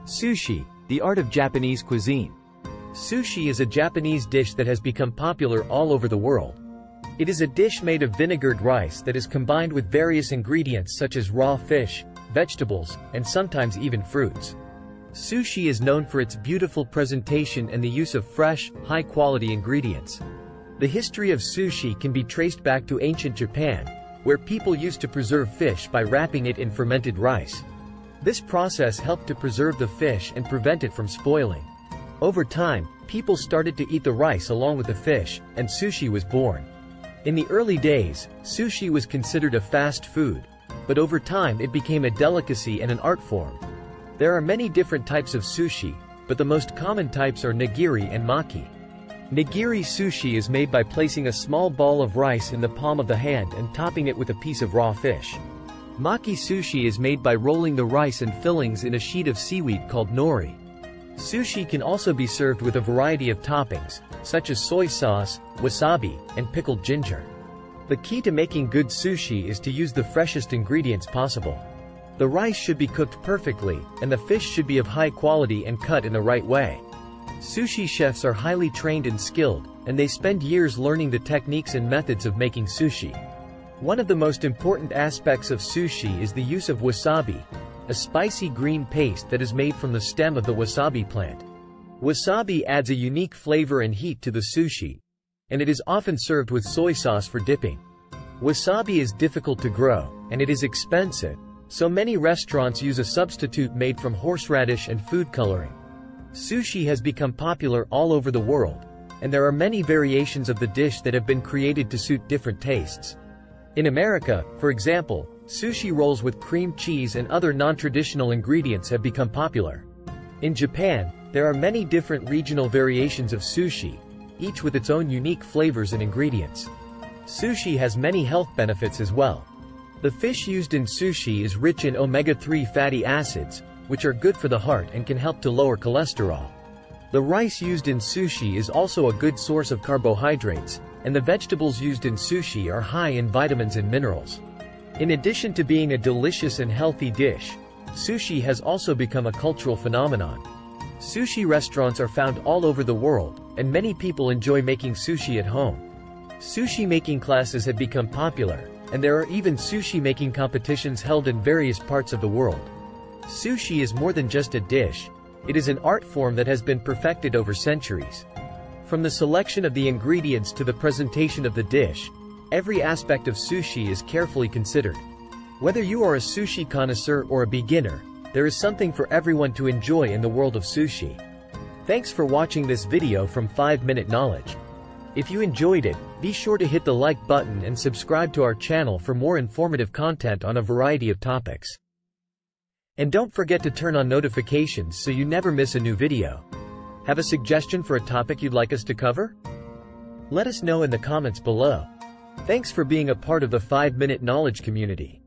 Sushi, the art of Japanese cuisine. Sushi is a Japanese dish that has become popular all over the world. It is a dish made of vinegared rice that is combined with various ingredients such as raw fish, vegetables, and sometimes even fruits. Sushi is known for its beautiful presentation and the use of fresh, high-quality ingredients. The history of sushi can be traced back to ancient Japan, where people used to preserve fish by wrapping it in fermented rice. This process helped to preserve the fish and prevent it from spoiling. Over time, people started to eat the rice along with the fish, and sushi was born. In the early days, sushi was considered a fast food, but over time it became a delicacy and an art form. There are many different types of sushi, but the most common types are nigiri and maki. Nigiri sushi is made by placing a small ball of rice in the palm of the hand and topping it with a piece of raw fish. Maki sushi is made by rolling the rice and fillings in a sheet of seaweed called nori. Sushi can also be served with a variety of toppings, such as soy sauce, wasabi, and pickled ginger. The key to making good sushi is to use the freshest ingredients possible. The rice should be cooked perfectly, and the fish should be of high quality and cut in the right way. Sushi chefs are highly trained and skilled, and they spend years learning the techniques and methods of making sushi. One of the most important aspects of sushi is the use of wasabi, a spicy green paste that is made from the stem of the wasabi plant. Wasabi adds a unique flavor and heat to the sushi, and it is often served with soy sauce for dipping. Wasabi is difficult to grow, and it is expensive, so many restaurants use a substitute made from horseradish and food coloring. Sushi has become popular all over the world, and there are many variations of the dish that have been created to suit different tastes. In America, for example, sushi rolls with cream cheese and other non-traditional ingredients have become popular. In Japan, there are many different regional variations of sushi, each with its own unique flavors and ingredients. Sushi has many health benefits as well. The fish used in sushi is rich in omega-3 fatty acids, which are good for the heart and can help to lower cholesterol. The rice used in sushi is also a good source of carbohydrates, and the vegetables used in sushi are high in vitamins and minerals. In addition to being a delicious and healthy dish, sushi has also become a cultural phenomenon. Sushi restaurants are found all over the world, and many people enjoy making sushi at home. Sushi making classes have become popular, and there are even sushi making competitions held in various parts of the world. Sushi is more than just a dish. It is an art form that has been perfected over centuries. From the selection of the ingredients to the presentation of the dish, every aspect of sushi is carefully considered. Whether you are a sushi connoisseur or a beginner, there is something for everyone to enjoy in the world of sushi. Thanks for watching this video from 5 Minute Knowledge. If you enjoyed it, be sure to hit the like button and subscribe to our channel for more informative content on a variety of topics. And don't forget to turn on notifications so you never miss a new video. Have a suggestion for a topic you'd like us to cover? Let us know in the comments below. Thanks for being a part of the 5 Minute Knowledge community.